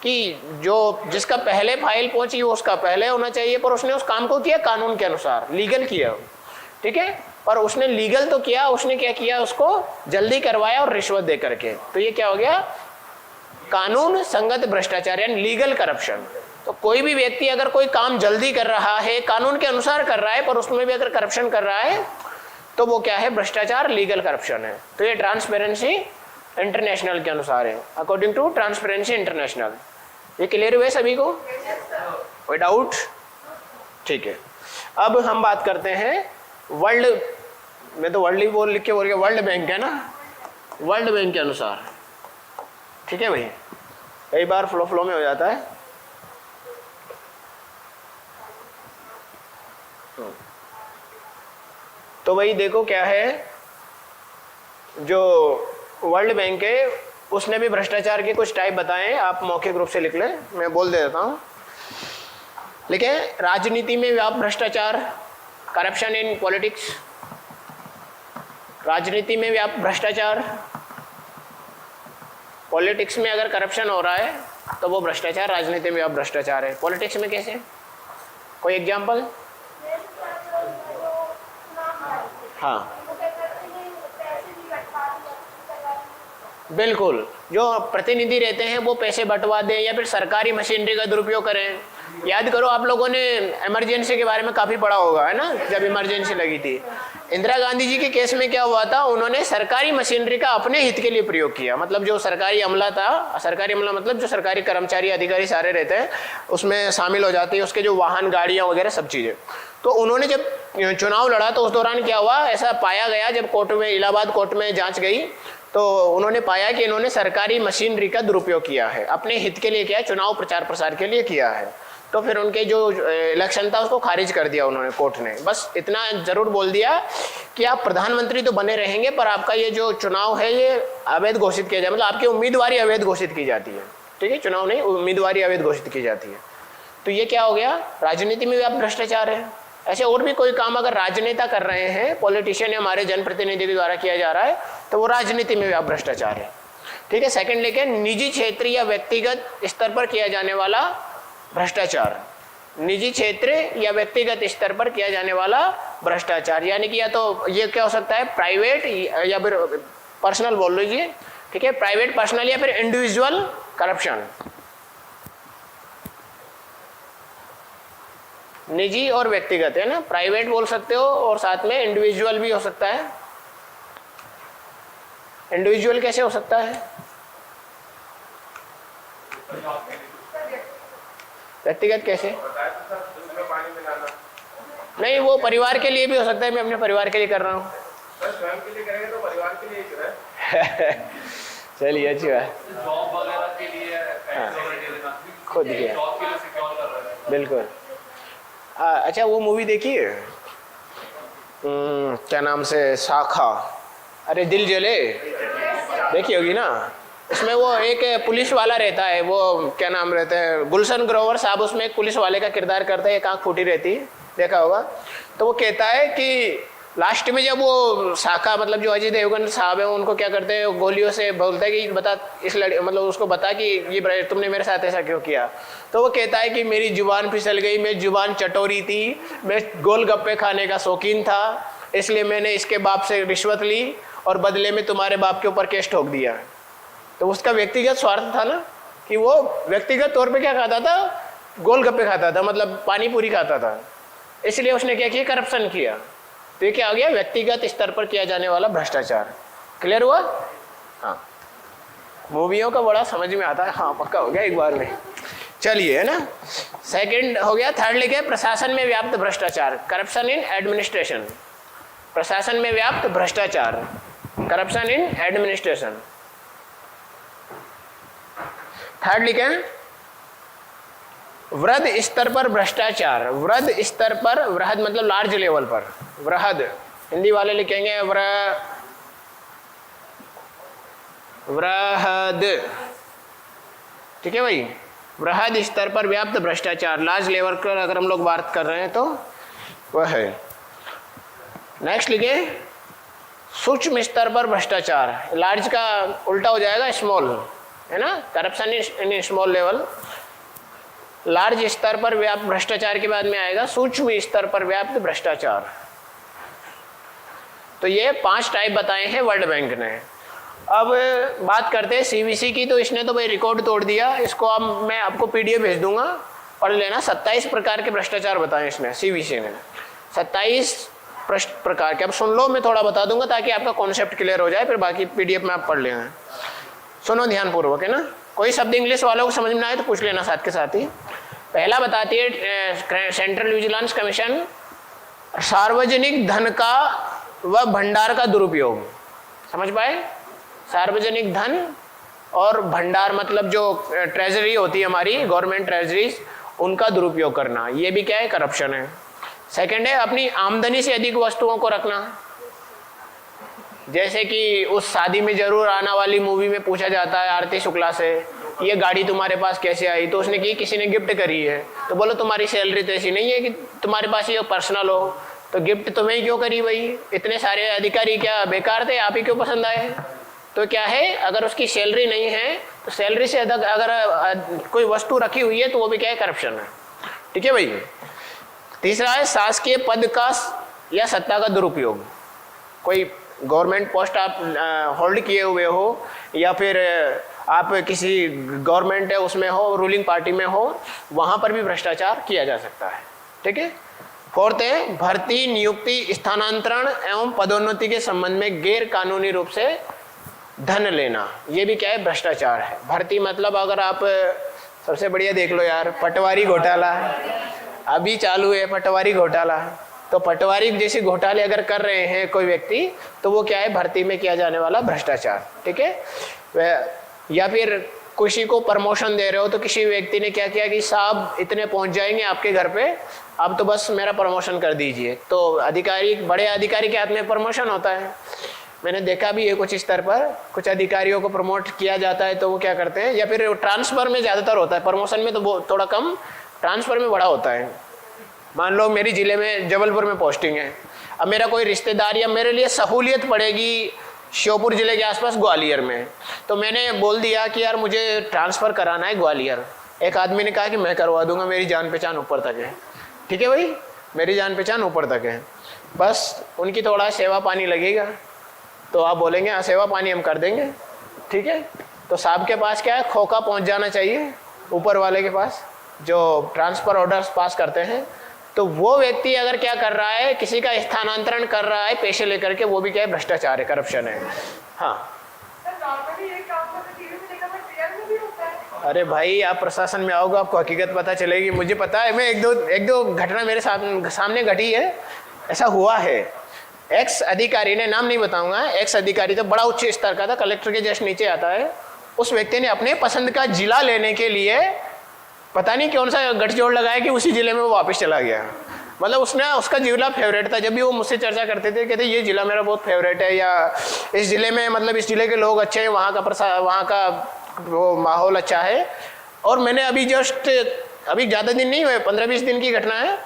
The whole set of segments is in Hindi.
कि जो जिसका पहले फाइल पहुंची उसका पहले होना चाहिए, पर उसने उस काम को किया कानून के अनुसार, लीगल किया, ठीक है। पर उसने लीगल तो किया, उसने क्या किया, उसको जल्दी करवाया और रिश्वत दे करके, तो ये क्या हो गया, कानून संगत भ्रष्टाचार यानी लीगल करप्शन। तो कोई भी व्यक्ति अगर कोई काम जल्दी कर रहा है, कानून के अनुसार कर रहा है, पर उसमें भी अगर करप्शन कर रहा है तो वो क्या है, भ्रष्टाचार, लीगल करप्शन है। तो ये ट्रांसपेरेंसी इंटरनेशनल के अनुसार है, अकॉर्डिंग टू ट्रांसपेरेंसी इंटरनेशनल। ये क्लियर हुए सभी को, कोई डाउट? ठीक है। अब हम बात करते हैं वर्ल्ड, मैं तो वर्ल्ड ही बोल लिख के बोल गया, वर्ल्ड बैंक है ना, वर्ल्ड बैंक के अनुसार, ठीक है भाई, कई बार फ्लो में हो जाता है। तो भाई देखो क्या है, जो वर्ल्ड बैंक है उसने भी भ्रष्टाचार के कुछ टाइप बताए, आप मौखिक रूप से लिख लें, मैं बोल देता हूं। लिखे, राजनीति में व्याप्त भ्रष्टाचार, करप्शन इन पॉलिटिक्स, राजनीति में व्याप्त भ्रष्टाचार, पॉलिटिक्स में अगर करप्शन हो रहा है तो वो भ्रष्टाचार, राजनीति में व्याप्त भ्रष्टाचार है। पॉलिटिक्स में कैसे, कोई एग्जांपल? हाँ बिल्कुल, जो प्रतिनिधि रहते हैं वो पैसे बंटवा दें या फिर सरकारी मशीनरी का दुरुपयोग करें। याद करो, आप लोगों ने इमरजेंसी के बारे में काफ़ी पढ़ा होगा, है ना, जब इमरजेंसी लगी थी। इंदिरा गांधी जी के केस में क्या हुआ था, उन्होंने सरकारी मशीनरी का अपने हित के लिए प्रयोग किया। मतलब जो सरकारी अमला था, सरकारी अमला मतलब जो सरकारी कर्मचारी अधिकारी सारे रहते हैं उसमें शामिल हो जाते हैं, उसके जो वाहन, गाड़ियाँ वगैरह सब चीज़ें। तो उन्होंने जब चुनाव लड़ा तो उस दौरान क्या हुआ, ऐसा पाया गया, जब कोर्ट में, इलाहाबाद कोर्ट में जांच गई तो उन्होंने पाया कि इन्होंने सरकारी मशीनरी का दुरुपयोग किया है, अपने हित के लिए किया है, चुनाव प्रचार प्रसार के लिए किया है। तो फिर उनके जो इलेक्शन था उसको खारिज कर दिया उन्होंने, कोर्ट ने। बस इतना जरूर बोल दिया कि आप प्रधानमंत्री तो बने रहेंगे पर आपका ये जो चुनाव है ये अवैध घोषित किया जाए, मतलब आपकी उम्मीदवारी अवैध घोषित की जाती है, ठीक है, चुनाव नहीं, उम्मीदवारी अवैध घोषित की जाती है। तो ये क्या हो गया, राजनीति में भी आप भ्रष्टाचार है। ऐसे और भी कोई काम अगर राजनेता कर रहे हैं, पॉलिटिशियन या हमारे जनप्रतिनिधि के द्वारा किया जा रहा है, तो वो राजनीति में भी आप भ्रष्टाचार है, ठीक है। सेकंड लेके, निजी क्षेत्र या व्यक्तिगत स्तर पर किया जाने वाला भ्रष्टाचार, निजी क्षेत्र या व्यक्तिगत स्तर पर किया जाने वाला भ्रष्टाचार, यानी कि या तो ये क्या हो सकता है, प्राइवेट या फिर पर्सनल बोल लीजिए, ठीक है, प्राइवेट, पर्सनल या फिर इंडिविजुअल करप्शन, निजी और व्यक्तिगत, है ना, प्राइवेट बोल सकते हो और साथ में इंडिविजुअल भी हो सकता है। इंडिविजुअल कैसे हो सकता है, व्यक्तिगत कैसे? नहीं, वो परिवार के लिए भी हो सकता है, मैं अपने परिवार के लिए कर रहा हूँ। स्वयं के लिए करेंगे तो परिवार के लिए ही करें। चलिए, अच्छी बात, जॉब वगैरह के लिए खुद किया, जॉब के लिए सिक्योर कर रहे हैं। बिल्कुल। अच्छा, वो मूवी देखी है, क्या नाम से, शाखा, अरे दिल जले, देखी होगी ना। उसमें वो एक पुलिस वाला रहता है, वो क्या नाम रहता है, गुलशन ग्रोवर साहब उसमें एक पुलिस वाले का किरदार करता है, एक आँख फूटी रहती है, देखा होगा। तो वो कहता है कि लास्ट में जब वो शाखा, मतलब जो अजय देवगन साहब है, उनको क्या करते हैं, गोलियों से बोलता है कि बता इस लड़की, मतलब उसको बता कि ये तुमने मेरे साथ ऐसा क्यों किया। तो वो कहता है कि मेरी जुबान फिसल गई, मेरी जुबान चटोरी थी, मैं गोलगप्पे खाने का शौकीन था, इसलिए मैंने इसके बाप से रिश्वत ली और बदले में तुम्हारे बाप के ऊपर केस ठोक दिया। तो उसका व्यक्तिगत स्वार्थ था ना, कि वो व्यक्तिगत तौर पे क्या खाता था, गोलगप्पे खाता था, मतलब पानी पूरी खाता था, इसलिए उसने क्या किया, करप्शन किया। तो ये क्या आ गया, व्यक्तिगत स्तर पर किया जाने वाला भ्रष्टाचार। क्लियर हुआ? हाँ, मूवियों का बड़ा समझ में आता है, हाँ पक्का हो गया एक बार में। चलिए, है ना, सेकंड हो गया। थर्ड लिखे, प्रशासन में व्याप्त भ्रष्टाचार, करप्शन इन एडमिनिस्ट्रेशन, प्रशासन में व्याप्त भ्रष्टाचार, करप्शन इन एडमिनिस्ट्रेशन। थर्ड लिखे, वृहद स्तर पर भ्रष्टाचार, वृहद स्तर पर, वृहद मतलब लार्ज लेवल पर, वृहद हिंदी वाले लिखेंगे वृहद, ठीक है भाई, वृहद स्तर पर व्याप्त भ्रष्टाचार, लार्ज लेवल पर अगर हम लोग बात कर रहे हैं तो वह है। नेक्स्ट लिखे, सूक्ष्म स्तर पर भ्रष्टाचार, लार्ज का उल्टा हो जाएगा स्मॉल, है ना, corruption in small level. Large स्तर पर व्याप्त भ्रष्टाचार के बाद में आएगा सूक्ष्म स्तर पर व्याप्त भ्रष्टाचार। तो ये 5 टाइप बताए हैं वर्ल्ड बैंक ने। अब बात करते हैं सीवीसी की। तो इसने तो भाई रिकॉर्ड तोड़ दिया, इसको अब मैं आपको पीडीएफ भेज दूंगा, पढ़ लेना। 27 प्रकार के भ्रष्टाचार बताए इसने, सीवीसी ने 27 प्रकार के। अब सुन लो, मैं थोड़ा बता दूंगा ताकि आपका कॉन्सेप्ट क्लियर हो जाए, फिर बाकी पीडीएफ में आप पढ़ लेना। सुनो ध्यानपूर्वक, है ना। कोई शब्द इंग्लिश वालों को समझ में आए तो पूछ लेना साथ के साथ ही। पहला बताती है सेंट्रल विजिलेंस कमीशन, सार्वजनिक धन का व भंडार का दुरुपयोग। समझ पाए? सार्वजनिक धन और भंडार मतलब जो ट्रेजरी होती है हमारी, गवर्नमेंट ट्रेजरीज, उनका दुरुपयोग करना, ये भी क्या है, करप्शन है। सेकंड है अपनी आमदनी से अधिक वस्तुओं को रखना। जैसे कि उस शादी में जरूर आना वाली मूवी में पूछा जाता है आरती शुक्ला से, ये गाड़ी तुम्हारे पास कैसे आई? तो उसने की किसी ने गिफ्ट करी है। तो बोलो तुम्हारी सैलरी तो ऐसी नहीं है कि तुम्हारे पास ये पर्सनल हो, तो गिफ्ट तुम्हें क्यों करी भाई? इतने सारे अधिकारी क्या बेकार थे? आप ही क्यों पसंद आए? तो क्या है, अगर उसकी सैलरी नहीं है तो सैलरी से अधिक अगर कोई वस्तु रखी हुई है तो वो भी क्या है, करप्शन है। ठीक है भाई। तीसरा है शासकीय पद का या सत्ता का दुरुपयोग। कोई गवर्नमेंट पोस्ट आप होल्ड किए हुए हो या फिर आप किसी गवर्नमेंट है उसमें हो, रूलिंग पार्टी में हो, वहाँ पर भी भ्रष्टाचार किया जा सकता है। ठीक है। फोर्थ है भर्ती, नियुक्ति, स्थानांतरण एवं पदोन्नति के संबंध में गैर कानूनी रूप से धन लेना, ये भी क्या है, भ्रष्टाचार है। भर्ती मतलब अगर आप सबसे बढ़िया देख लो यार, पटवारी घोटाला अभी चालू है, पटवारी घोटाला। तो पटवारी जैसे घोटाले अगर कर रहे हैं कोई व्यक्ति, तो वो क्या है, भर्ती में किया जाने वाला भ्रष्टाचार। ठीक है। या फिर किसी को प्रमोशन दे रहे हो, तो किसी व्यक्ति ने क्या किया कि साहब इतने पहुंच जाएंगे आपके घर पे, आप तो बस मेरा प्रमोशन कर दीजिए। तो अधिकारी, बड़े अधिकारी के हाथ में प्रमोशन होता है। मैंने देखा भी है कुछ स्तर पर कुछ अधिकारियों को प्रमोट किया जाता है तो वो क्या करते हैं, या फिर ट्रांसफर में ज़्यादातर होता है, प्रमोशन में तो वो थोड़ा कम, ट्रांसफर में बड़ा होता है। मान लो मेरी ज़िले में जबलपुर में पोस्टिंग है, अब मेरा कोई रिश्तेदार या मेरे लिए सहूलियत पड़ेगी श्योपुर ज़िले के आसपास ग्वालियर में, तो मैंने बोल दिया कि यार मुझे ट्रांसफ़र कराना है ग्वालियर। एक आदमी ने कहा कि मैं करवा दूंगा, मेरी जान पहचान ऊपर तक है। ठीक है भाई, मेरी जान पहचान ऊपर तक है, बस उनकी थोड़ा सेवा पानी लगेगा, तो आप बोलेंगे हाँ सेवा पानी हम कर देंगे। ठीक है। तो साहब के पास क्या है, खोखा पहुंच जाना चाहिए ऊपर वाले के पास जो ट्रांसफ़र ऑर्डर्स पास करते हैं। तो वो व्यक्ति अगर क्या कर रहा है, किसी का स्थानांतरण कर रहा है पैसे लेकर के, वो भी क्या है, भ्रष्टाचार है, करप्शन है। हाँ अरे भाई, आप प्रशासन में आओगे आपको हकीकत पता चलेगी। मुझे पता है, मैं एक दो घटना मेरे सामने घटी है, ऐसा हुआ है। एक्स अधिकारी ने, नाम नहीं बताऊंगा, एक्स अधिकारी तो बड़ा उच्च स्तर का था, कलेक्टर के जस्ट नीचे आता है। उस व्यक्ति ने अपने पसंद का जिला लेने के लिए पता नहीं कौन सा गठजोड़ लगाया कि उसी जिले में वो वापस चला गया। मतलब उसका जिला फेवरेट था। जब भी वो मुझसे चर्चा करते थे, कहते ये जिला मेरा बहुत फेवरेट है, या इस जिले में मतलब इस जिले के लोग अच्छे हैं, वहाँ का वो माहौल अच्छा है। और मैंने अभी ज़्यादा दिन नहीं हुए, 15-20 दिन की घटना है,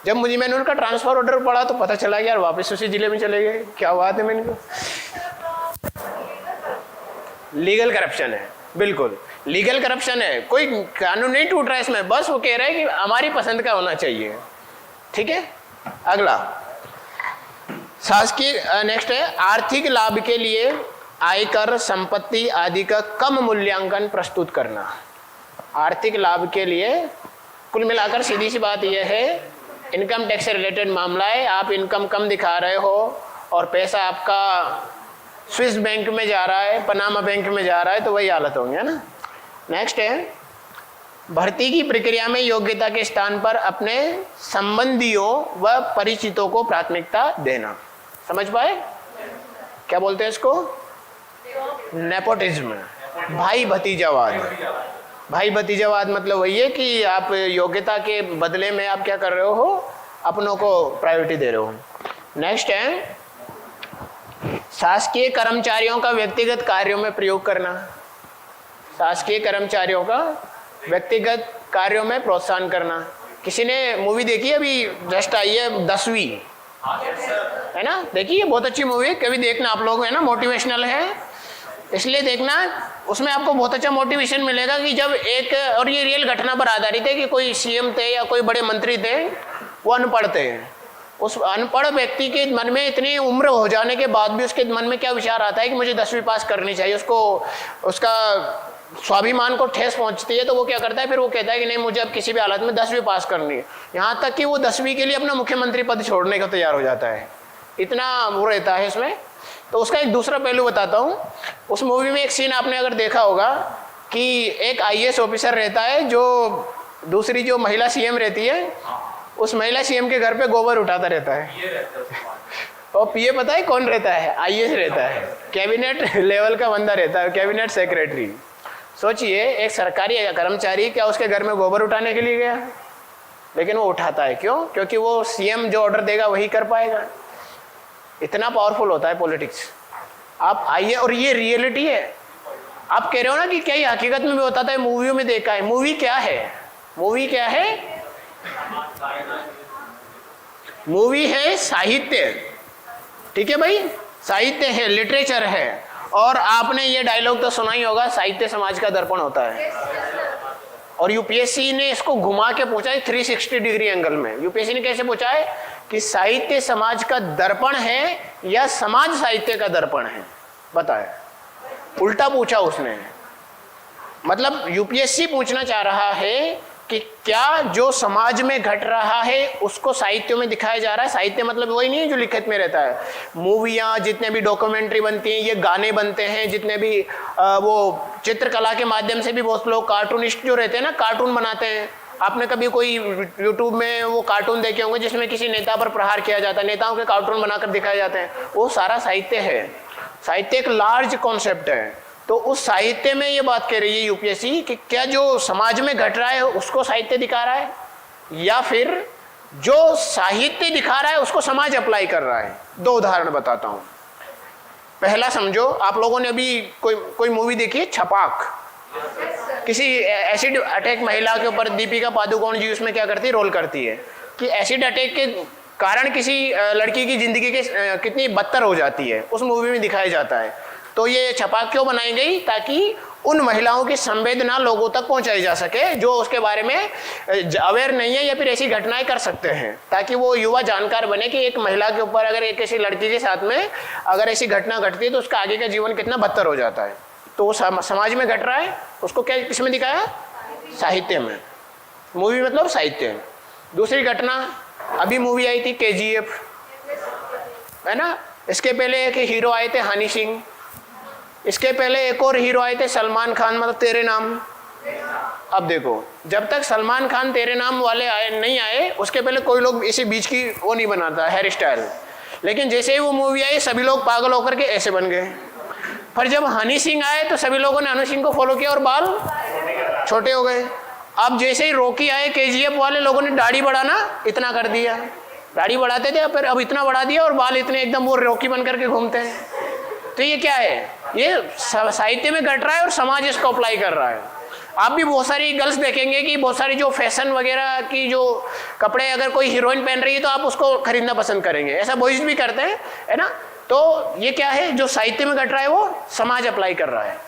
जब मैंने उनका ट्रांसफ़र ऑर्डर पढ़ा तो पता चला कि यार वापस उसी जिले में चले गए। क्या बात है, मैंने को लीगल करप्शन है, बिल्कुल लीगल करप्शन है, कोई कानून नहीं टूट रहा है इसमें, बस वो कह रहा है कि हमारी पसंद का होना चाहिए। ठीक है। अगला शासकीय, नेक्स्ट है आर्थिक लाभ के लिए आयकर, संपत्ति आदि का कम मूल्यांकन प्रस्तुत करना। आर्थिक लाभ के लिए, कुल मिलाकर सीधी सी बात यह है, इनकम टैक्स से रिलेटेड मामला है। आप इनकम कम दिखा रहे हो और पैसा आपका स्विस बैंक में जा रहा है, पनामा बैंक में जा रहा है, तो वही हालत होंगे, है ना। नेक्स्ट है भर्ती की प्रक्रिया में योग्यता के स्थान पर अपने संबंधियों व परिचितों को प्राथमिकता देना। समझ पाए क्या बोलते हैं इसको? नेपोटिज्म, भाई भतीजावाद। भाई भतीजावाद मतलब वही है कि आप योग्यता के बदले में आप क्या कर रहे हो, अपनों को प्रायोरिटी दे रहे हो। नेक्स्ट है शासकीय कर्मचारियों का व्यक्तिगत कार्यों में प्रयोग करना। शासकीय कर्मचारियों का व्यक्तिगत कार्यों में प्रोत्साहन करना। किसी ने मूवी देखी है, अभी जस्ट आई है 10वीं, है ना, देखिए बहुत अच्छी मूवी है, कभी देखना आप लोग, है ना, मोटिवेशनल है, इसलिए देखना। उसमें आपको बहुत अच्छा मोटिवेशन मिलेगा कि जब एक, और ये रियल घटना पर आधारित है कि कोई सीएम थे या कोई बड़े मंत्री थे, वो अनपढ़ थे। उस अनपढ़ व्यक्ति के मन में इतनी उम्र हो जाने के बाद भी उसके मन में क्या विचार आता है कि मुझे 10वीं पास करनी चाहिए, उसको उसका स्वाभिमान को ठेस पहुंचती है, तो वो क्या करता है, फिर वो कहता है कि नहीं मुझे अब किसी भी हालत में 10वीं पास करनी है। यहाँ तक कि वो 10वीं के लिए अपना मुख्यमंत्री पद छोड़ने को तैयार हो जाता है, इतना वो रहता है इसमें। तो उसका एक दूसरा पहलू बताता हूँ। उस मूवी में एक सीन आपने अगर देखा होगा कि एक आईएएस ऑफिसर रहता है जो दूसरी जो महिला सीएम रहती है, उस महिला सीएम के घर पे गोबर उठाता रहता है। और पीए पता है कौन रहता है? आईएएस रहता है, कैबिनेट लेवल का बंदा रहता है, कैबिनेट सेक्रेटरी। सोचिए एक सरकारी कर्मचारी क्या उसके घर में गोबर उठाने के लिए गया, लेकिन वो उठाता है। क्यों? क्योंकि वो सीएम जो ऑर्डर देगा वही कर पाएगा। इतना पावरफुल होता है पॉलिटिक्स। आप आइए, और ये रियलिटी है। आप कह रहे हो ना कि क्या ये हकीकत में भी होता था, मूवियों में देखा है। मूवी क्या है? मूवी क्या है? मूवी है साहित्य, ठीक है भाई, साहित्य है, लिटरेचर है। और आपने ये डायलॉग तो सुना ही होगा, साहित्य समाज का दर्पण होता है। और यूपीएससी ने इसको घुमा के पूछा है 360 डिग्री एंगल में। यूपीएससी ने कैसे पूछा है कि साहित्य समाज का दर्पण है या समाज साहित्य का दर्पण है? बताए, उल्टा पूछा उसने। मतलब यूपीएससी पूछना चाह रहा है कि क्या जो समाज में घट रहा है उसको साहित्य में दिखाया जा रहा है। साहित्य मतलब वही नहीं है जो लिखित में रहता है। मूवियाँ, जितने भी डॉक्यूमेंट्री बनती हैं, ये गाने बनते हैं, जितने भी वो चित्रकला के माध्यम से भी बहुत लोग कार्टूनिस्ट जो रहते हैं ना, कार्टून बनाते हैं। आपने कभी कोई यूट्यूब में वो कार्टून देखे होंगे जिसमें किसी नेता पर प्रहार किया जाता है, नेताओं के कार्टून बनाकर दिखाए जाते हैं, वो सारा साहित्य है। साहित्य एक लार्ज कॉन्सेप्ट है। तो उस साहित्य में ये बात कह रही है यूपीएससी कि क्या जो समाज में घट रहा है उसको साहित्य दिखा रहा है, या फिर जो साहित्य दिखा रहा है उसको समाज अप्लाई कर रहा है। दो उदाहरण बताता हूं। पहला समझो, आप लोगों ने अभी कोई मूवी देखी है छपाक? किसी एसिड अटैक महिला के ऊपर दीपिका पादुकोण जी उसमें क्या करती है, रोल करती है कि एसिड अटैक के कारण किसी लड़की की जिंदगी के कितनी बदतर हो जाती है, उस मूवी में दिखाया जाता है। तो ये छपाक क्यों बनाई गई? ताकि उन महिलाओं की संवेदना लोगों तक पहुंचाई जा सके जो उसके बारे में अवेयर नहीं है या फिर ऐसी घटनाएं कर सकते हैं, ताकि वो युवा जानकार बने कि एक महिला के ऊपर अगर एक ऐसी लड़की के साथ में अगर ऐसी घटना घटती है तो उसका आगे का जीवन कितना बदतर हो जाता है। तो वो समाज में घट रहा है, उसको क्या किसमें दिखाया? साहित्य में। मूवी मतलब साहित्य। दूसरी घटना, अभी मूवी आई थी केजीएफ, है ना। इसके पहले एक हीरो आए थे हनी सिंह, इसके पहले एक और हीरो आए थे सलमान खान, मतलब तेरे नाम। अब देखो, जब तक सलमान खान तेरे नाम वाले नहीं आए उसके पहले कोई लोग इसी बीच की वो नहीं बनाता हेयर स्टाइल। लेकिन जैसे ही वो मूवी आई सभी लोग पागल होकर के ऐसे बन गए। पर जब हनी सिंह आए तो सभी लोगों ने हनी सिंह को फॉलो किया और बाल छोटे हो गए। अब जैसे ही रॉकी आए केजीएफ वाले, लोगों ने दाढ़ी बढ़ाना इतना कर दिया। दाढ़ी बढ़ाते थे फिर अब इतना बढ़ा दिया और बाल इतने एकदम वो रॉकी बन करके घूमते हैं। तो ये क्या है? ये साहित्य में घट रहा है और समाज इसको अप्लाई कर रहा है। आप भी बहुत सारी गर्ल्स देखेंगे कि बहुत सारी जो फैशन वगैरह की जो कपड़े अगर कोई हीरोइन पहन रही है तो आप उसको खरीदना पसंद करेंगे। ऐसा बॉयज भी करते हैं, है ना। तो ये क्या है? जो साहित्य में घट रहा है वो समाज अप्लाई कर रहा है।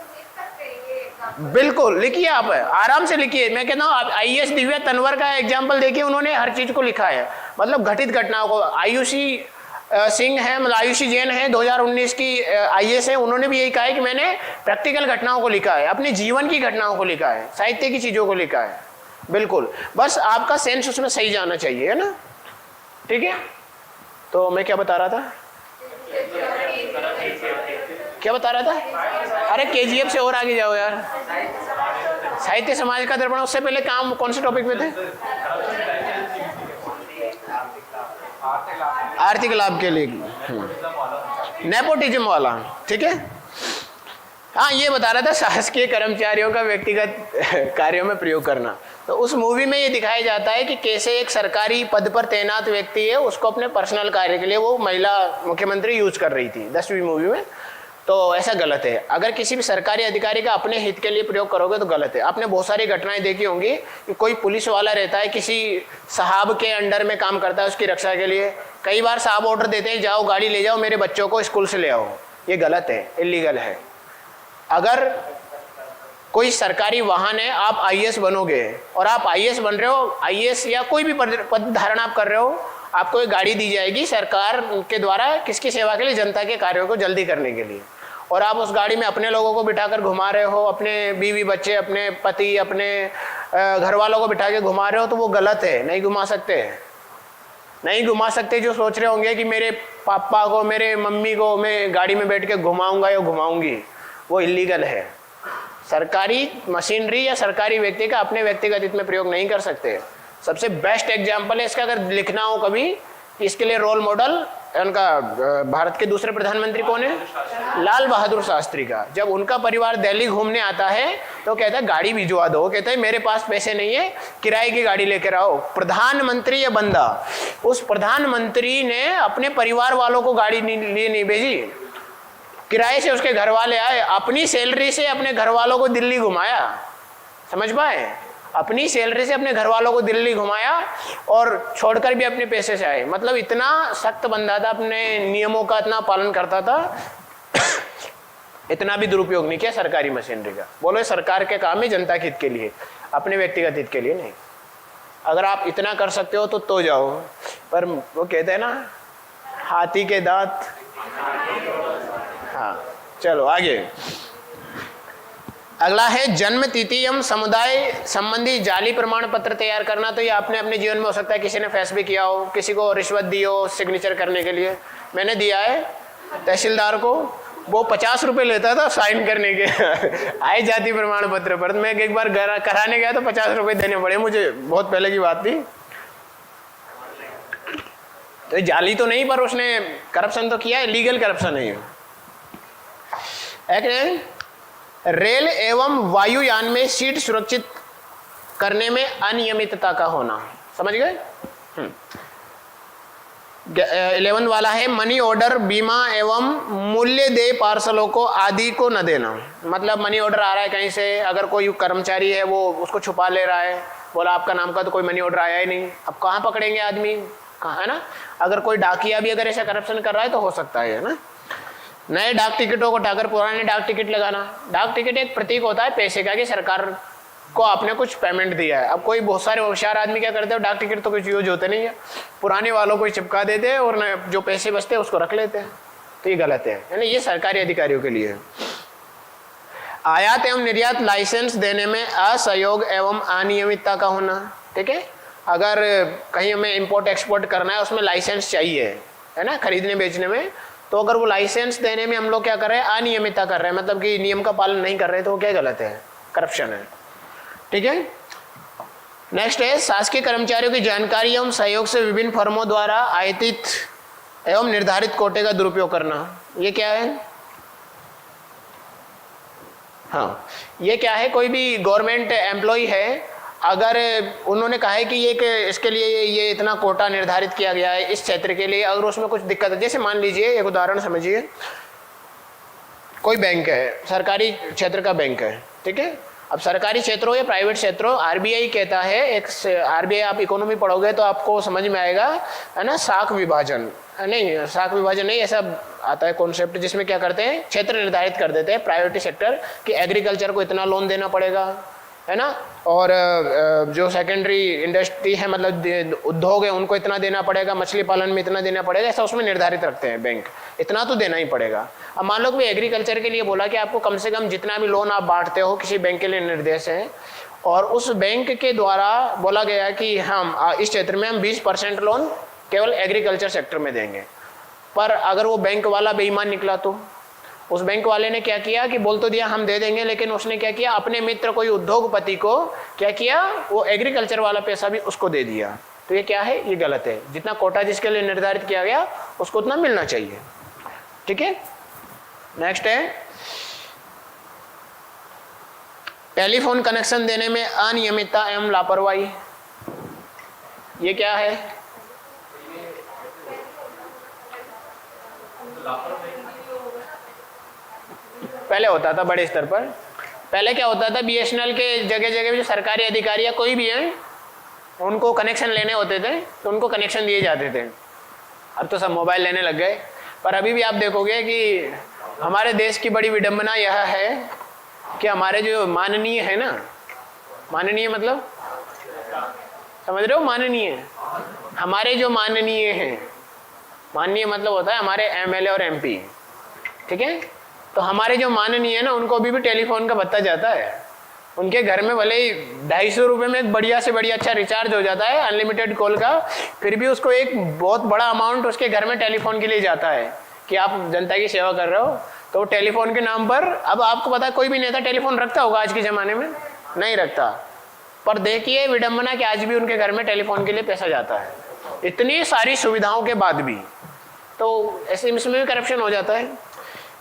बिल्कुल लिखिए, आप आराम से लिखिए। मैं कहता हूँ आप आईएएस दिव्या तनवर का एग्जाम्पल देखिए, उन्होंने हर चीज को लिखा है, मतलब घटित घटनाओं को। आयुषी सिंह है, मतलब आयुषी जैन है, 2019 की आईएएस है, उन्होंने भी यही कहा है कि मैंने प्रैक्टिकल घटनाओं को लिखा है, अपने जीवन की घटनाओं को लिखा है, साहित्य की चीजों को लिखा है। बिल्कुल, बस आपका सेंस उसमें सही जाना चाहिए, है ना। ठीक है, तो मैं क्या बता रहा था? क्या बता रहा था? अरे केजीएफ से और आगे जाओ यार। साहित्य समाज का दर्पण, उससे पहले काम कौन से टॉपिक में थे? आर्थिक लाभ के लिए, नेपोटिज्म वाला। ठीक है, हाँ, ये बता रहा था शासकीय कर्मचारियों का व्यक्तिगत कार्यों में प्रयोग करना। तो उस मूवी में ये दिखाया जाता है कि कैसे एक सरकारी पद पर तैनात व्यक्ति है, उसको अपने पर्सनल कार्य के लिए वो महिला मुख्यमंत्री यूज कर रही थी 10वीं मूवी में। तो ऐसा गलत है। अगर किसी भी सरकारी अधिकारी का अपने हित के लिए प्रयोग करोगे तो गलत है। आपने बहुत सारी घटनाएं देखी होंगी कि कोई पुलिस वाला रहता है, किसी साहब के अंडर में काम करता है उसकी रक्षा के लिए। कई बार साहब ऑर्डर देते हैं, जाओ गाड़ी ले जाओ, मेरे बच्चों को स्कूल से ले आओ। ये गलत है, इलीगल है। अगर कोई सरकारी वाहन है, आप आईएएस बनोगे और आप आईएएस बन रहे हो, आईएएस या कोई भी पद धारण आप कर रहे हो, आपको एक गाड़ी दी जाएगी सरकार के द्वारा, किसकी सेवा के लिए? जनता के कार्यों को जल्दी करने के लिए। और आप उस गाड़ी में अपने लोगों को बिठाकर घुमा रहे हो, अपने बीवी बच्चे, अपने पति, अपने घर वालों को बिठा के घुमा रहे हो, तो वो गलत है, नहीं घुमा सकते, नहीं घुमा सकते। जो सोच रहे होंगे कि मेरे पापा को, मेरे मम्मी को मैं गाड़ी में बैठ के घुमाऊंगा या घुमाऊंगी, वो इलीगल है। सरकारी मशीनरी या सरकारी व्यक्ति का अपने व्यक्तिगत हित में प्रयोग नहीं कर सकते। सबसे बेस्ट एग्जाम्पल है इसका, अगर लिखना हो कभी, इसके लिए रोल मॉडल उनका भारत के दूसरे प्रधानमंत्री कौन है? लाल बहादुर शास्त्री का। जब उनका परिवार दिल्ली घूमने आता है तो कहता है गाड़ी भिजवा दो, कहते हैं मेरे पास पैसे नहीं है, किराए की गाड़ी लेकर आओ। प्रधानमंत्री ये बंदा, उस प्रधानमंत्री ने अपने परिवार वालों को गाड़ी लिए नहीं भेजी, किराए से उसके घर वाले आए, अपनी सैलरी से अपने घर वालों को दिल्ली घुमाया। समझ पाए? अपनी सैलरी से अपने घर वालों को दिल्ली घुमाया और छोड़कर भी अपने पैसे से आए। मतलब इतना सख्त बंदा था, अपने नियमों का इतना पालन करता था, इतना भी दुरुपयोग नहीं किया सरकारी मशीनरी का। बोलो सरकार के काम है जनता के हित के लिए, अपने व्यक्तिगत हित के लिए नहीं। अगर आप इतना कर सकते हो तो जाओ, पर वो कहते हैं ना, हाथी के दांत। हाँ चलो आगे। अगला है जन्म तिथि एवं समुदाय संबंधी जाली प्रमाण पत्र तैयार करना। तो ये आपने अपने जीवन में हो सकता है किसी ने फैस भी किया हो, किसी को रिश्वत दी हो सिग्नेचर करने के लिए। मैंने दिया है तहसीलदार को, वो 50 रुपए लेता था साइन करने के आय जाति प्रमाण पत्र पर। मैं एक बार कराने गया तो 50 रुपए देने पड़े मुझे, बहुत पहले की बात थी। तो जाली तो नहीं, पर उसने करप्शन तो किया है, लीगल करप्शन है। एक रेल एवं वायुयान में सीट सुरक्षित करने में अनियमितता का होना। समझ गए? 11 वाला है मनी ऑर्डर, बीमा एवं मूल्य देय पार्सलों को आदि को न देना। मतलब मनी ऑर्डर आ रहा है कहीं से, अगर कोई कर्मचारी है वो उसको छुपा ले रहा है, बोला आपका नाम का तो कोई मनी ऑर्डर आया ही नहीं, अब कहाँ पकड़ेंगे आदमी, कहाँ, है ना? अगर कोई डाकिया भी अगर ऐसा करप्शन कर रहा है तो हो सकता है ना। नए डाक टिकटों को हटाकर पुराने डाक टिकट लगाना। डाक टिकट एक प्रतीक होता है पैसे का, कि सरकार को आपने कुछ पेमेंट दिया है। अब कोई बहुत सारे होशियार आदमी क्या करते हैं, डाक टिकट तो कुछ यूज होते नहीं है, पुराने वालों को चिपका देते हैं और जो पैसे बचते हैं उसको रख लेते हैं। तो ये गलत है, यानी ये सरकारी अधिकारियों के लिए है। आयात एवं निर्यात लाइसेंस देने में असहयोग एवं अनियमितता का होना। ठीक है, अगर कहीं हमें इम्पोर्ट एक्सपोर्ट करना है, उसमें लाइसेंस चाहिए, है ना, खरीदने बेचने में, तो अगर वो लाइसेंस देने में हम लोग क्या कर रहे हैं, अनियमितता कर रहे हैं, मतलब कि नियम का पालन नहीं कर रहे, तो वो क्या गलत है, करप्शन है। ठीक है। नेक्स्ट है शासकीय कर्मचारियों की जानकारी एवं सहयोग से विभिन्न फर्मों द्वारा आयतित एवं निर्धारित कोटे का दुरुपयोग करना। ये क्या है? हाँ, ये क्या है, कोई भी गवर्नमेंट एम्प्लॉय है, अगर उन्होंने कहा है कि इसके लिए ये इतना कोटा निर्धारित किया गया है इस क्षेत्र के लिए, अगर उसमें कुछ दिक्कत है, जैसे मान लीजिए एक उदाहरण समझिए, कोई बैंक है, सरकारी क्षेत्र का बैंक है, ठीक है। अब सरकारी क्षेत्र हो या प्राइवेट क्षेत्र हो, आरबीआई कहता है, आरबीआई आप इकोनॉमी पढ़ोगे तो आपको समझ में आएगा, है ना, शाख विभाजन, नहीं शाख विभाजन नहीं, ऐसा आता है कॉन्सेप्ट, जिसमें क्या करते हैं, क्षेत्र निर्धारित कर देते हैं प्रायोरिटी सेक्टर कि एग्रीकल्चर को इतना लोन देना पड़ेगा, है ना, और जो सेकेंडरी इंडस्ट्री है, मतलब उद्योग है, उनको इतना देना पड़ेगा, मछली पालन में इतना देना पड़ेगा, ऐसा उसमें निर्धारित रखते हैं बैंक, इतना तो देना ही पड़ेगा। अब मान लो कि एग्रीकल्चर के लिए बोला कि आपको कम से कम जितना भी लोन आप बांटते हो, किसी बैंक के लिए निर्देश है, और उस बैंक के द्वारा बोला गया कि हम इस क्षेत्र में हम 20% लोन केवल एग्रीकल्चर सेक्टर में देंगे। पर अगर वो बैंक वाला बेईमान निकला, तो उस बैंक वाले ने क्या किया कि बोल तो दिया हम दे देंगे, लेकिन उसने क्या किया, अपने मित्र कोई उद्योगपति को क्या किया, वो एग्रीकल्चर वाला पैसा भी उसको दे दिया। तो ये क्या है, ये गलत है। जितना कोटा जिसके लिए निर्धारित किया गया उसको उतना मिलना चाहिए। ठीक है। नेक्स्ट है टेलीफोन कनेक्शन देने में अनियमितता एवं लापरवाही। ये क्या है? पहले होता था बड़े स्तर पर, पहले क्या होता था, बीएसएनएल के जगह जगह जो सरकारी अधिकारी या कोई भी है, उनको कनेक्शन लेने होते थे तो उनको कनेक्शन दिए जाते थे। अब तो सब मोबाइल लेने लग गए, पर अभी भी आप देखोगे कि हमारे देश की बड़ी विडंबना यह है कि हमारे जो माननीय है ना, माननीय मतलब समझ रहे हो, माननीय, हमारे जो माननीय हैं, माननीय मतलब होता है हमारे एमएलए और एमपी, ठीक है। तो हमारे जो माननीय है ना, उनको अभी भी टेलीफोन का भत्ता जाता है। उनके घर में भले ही 250 रुपये में एक बढ़िया से बढ़िया अच्छा रिचार्ज हो जाता है अनलिमिटेड कॉल का, फिर भी उसको एक बहुत बड़ा अमाउंट उसके घर में टेलीफोन के लिए जाता है कि आप जनता की सेवा कर रहे हो। तो टेलीफोन के नाम पर, अब आपको पता है कोई भी नेता टेलीफोन रखता होगा आज के ज़माने में, नहीं रखता, पर देखिए विडंबना कि आज भी उनके घर में टेलीफोन के लिए पैसा जाता है, इतनी सारी सुविधाओं के बाद भी। तो ऐसे इसमें भी करप्शन हो जाता है।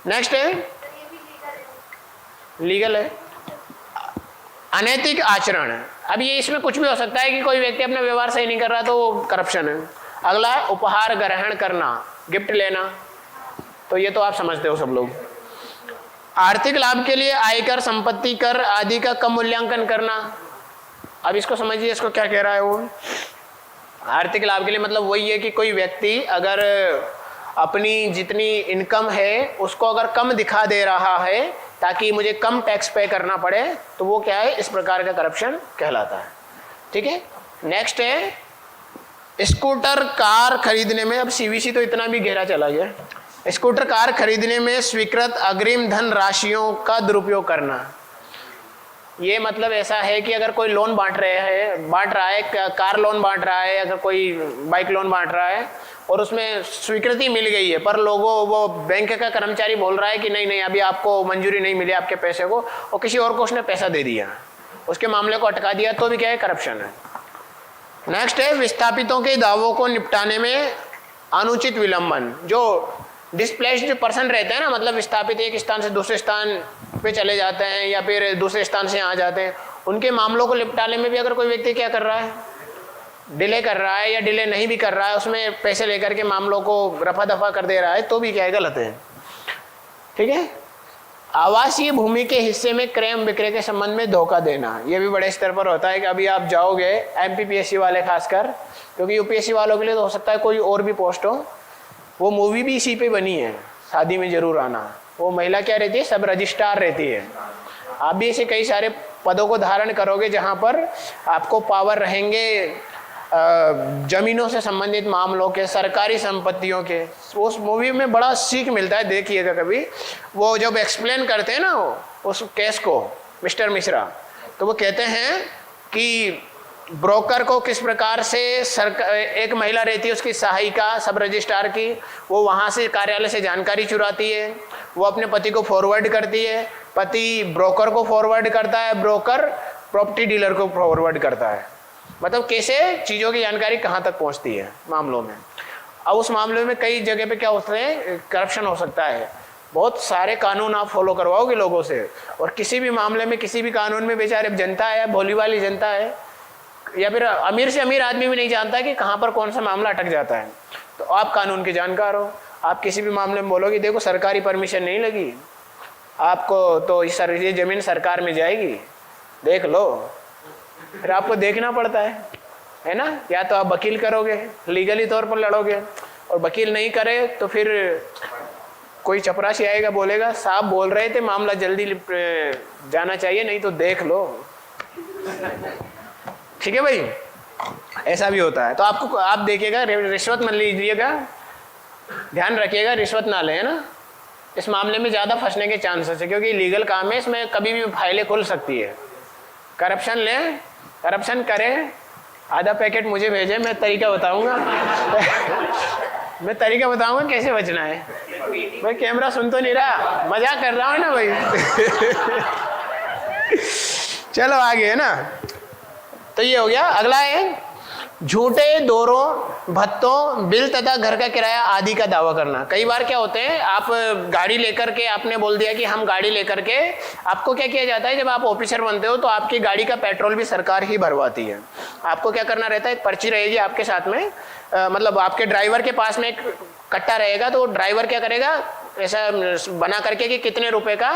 नेक्स्ट है, लीगल है, अनैतिक आचरण। अब ये इसमें कुछ भी हो सकता है कि कोई व्यक्ति अपना व्यवहार सही नहीं कर रहा तो वो करप्शन है। अगला है उपहार ग्रहण करना, गिफ्ट लेना, तो ये तो आप समझते हो सब लोग। आर्थिक लाभ के लिए आयकर, संपत्ति कर आदि का कम मूल्यांकन करना। अब इसको समझिए, इसको क्या कह रहा है वो। आर्थिक लाभ के लिए मतलब वही है कि कोई व्यक्ति अगर अपनी जितनी इनकम है उसको अगर कम दिखा दे रहा है ताकि मुझे कम टैक्स पे करना पड़े, तो वो क्या है, इस प्रकार का करप्शन कहलाता है, ठीक है। नेक्स्ट है स्कूटर कार खरीदने में, अब सीवीसी तो इतना भी गहरा चला गया, स्कूटर कार खरीदने में स्वीकृत अग्रिम धन राशियों का दुरुपयोग करना। ये मतलब ऐसा है कि अगर कोई लोन बांट रहा है, कार लोन बांट रहा है, अगर कोई बाइक लोन बांट रहा है और उसमें स्वीकृति मिल गई है, पर वो बैंक का कर्मचारी बोल रहा है कि नहीं अभी आपको मंजूरी नहीं मिली आपके पैसे को, और किसी और को उसने पैसा दे दिया, उसके मामले को अटका दिया, तो भी क्या है, करप्शन है। नेक्स्ट है विस्थापितों के दावों को निपटाने में अनुचित विलंबन। जो डिस्प्लेस्ड पर्सन रहते हैं ना, मतलब विस्थापित एक स्थान से दूसरे स्थान पे चले जाते हैं या फिर दूसरे स्थान से आ जाते हैं, उनके मामलों को निपटाने में भी अगर कोई व्यक्ति क्या कर रहा है, डिले कर रहा है या डिले नहीं भी कर रहा है, उसमें पैसे लेकर के मामलों को रफा दफा कर दे रहा है, तो भी क्या है, गलत है, ठीक है। आवासीय भूमि के हिस्से में क्रय विक्रय के संबंध में धोखा देना, यह भी बड़े स्तर पर होता है कि अभी आप जाओगे एमपीपीएससी वाले खासकर, क्योंकि यूपीएससी वालों के लिए तो हो सकता है कोई और भी पोस्ट हो, वो मूवी भी इसी पे बनी है, शादी में जरूर आना। वो महिला क्या रहती है, सब रजिस्ट्रार रहती है। आप भी ऐसे कई सारे पदों को धारण करोगे जहां पर आपको पावर रहेंगे जमीनों से संबंधित मामलों के, सरकारी संपत्तियों के। उस मूवी में बड़ा सीख मिलता है, देखिएगा कभी, वो जब एक्सप्लेन करते हैं ना उस केस को मिस्टर मिश्रा, तो वो कहते हैं कि ब्रोकर को किस प्रकार से एक महिला रहती है उसकी सहायिका सब रजिस्ट्रार की, वो वहाँ से कार्यालय से जानकारी चुराती है, वो अपने पति को फॉरवर्ड करती है, पति ब्रोकर को फॉरवर्ड करता है, ब्रोकर प्रॉपर्टी डीलर को फॉरवर्ड करता है। मतलब कैसे चीज़ों की जानकारी कहाँ तक पहुँचती है मामलों में। अब उस मामले में कई जगह पे क्या होते हैं, करप्शन हो सकता है। बहुत सारे कानून आप फॉलो करवाओगे लोगों से, और किसी भी मामले में किसी भी कानून में बेचारे जनता है, भोली वाली जनता है, या फिर अमीर से अमीर आदमी भी नहीं जानता कि कहाँ पर कौन सा मामला अटक जाता है। तो आप कानून के जानकार हो, आप किसी भी मामले में बोलोगे देखो सरकारी परमिशन नहीं लगी आपको, तो ये ज़मीन सरकार में जाएगी, देख लो, फिर आपको देखना पड़ता है ना। या तो आप वकील करोगे, लीगली तौर पर लड़ोगे, और वकील नहीं करे तो फिर कोई चपरासी आएगा बोलेगा साहब बोल रहे थे मामला जल्दी जाना चाहिए, नहीं तो देख लो, ठीक है भाई, ऐसा भी होता है। तो आपको आप देखिएगा, रिश्वत मत लीजिएगा, ध्यान रखिएगा रिश्वत ना लें, है ना। इस मामले में ज़्यादा फंसने के चांसेस है, क्योंकि लीगल काम है, इसमें कभी भी फाइलें खुल सकती है। करप्शन लें, करप्शन करें, आधा पैकेट मुझे भेजें, मैं तरीका बताऊंगा मैं तरीका बताऊंगा कैसे बचना है। भाई कैमरा सुन तो नहीं रहा, मजाक कर रहा हूँ ना भाई चलो आगे, है ना। तो ये हो गया। अगला है झूठे दौरों, भत्तों, बिल तथा घर का किराया आदि का दावा करना। कई बार क्या होते हैं, आप गाड़ी लेकर के आपने बोल दिया कि हम गाड़ी लेकर के, आपको क्या किया जाता है, जब आप ऑफिसर बनते हो तो आपकी गाड़ी का पेट्रोल भी सरकार ही भरवाती है। आपको क्या करना रहता है, एक पर्ची रहेगी आपके साथ में, मतलब आपके ड्राइवर के पास में एक कट्टा रहेगा, तो ड्राइवर क्या करेगा, ऐसा बना करके कि कितने रुपए का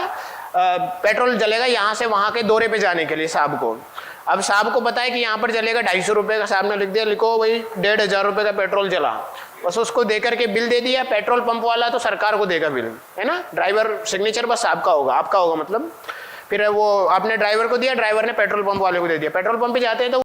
पेट्रोल जलेगा यहाँ से वहाँ के दौरे पे जाने के लिए साहब को। अब साहब को पता है कि यहाँ पर जलेगा 250 रुपये का, साहब ने लिख दिया, लिखो भाई 1500 रुपये का पेट्रोल जला, बस उसको दे करके बिल दे दिया। पेट्रोल पंप वाला तो सरकार को देगा बिल, है ना, ड्राइवर सिग्नेचर बस आपका होगा, आपका होगा मतलब। फिर वो आपने ड्राइवर को दिया, ड्राइवर ने पेट्रोल पंप वाले को दे दिया, पेट्रोल पंप पे जाते हैं तो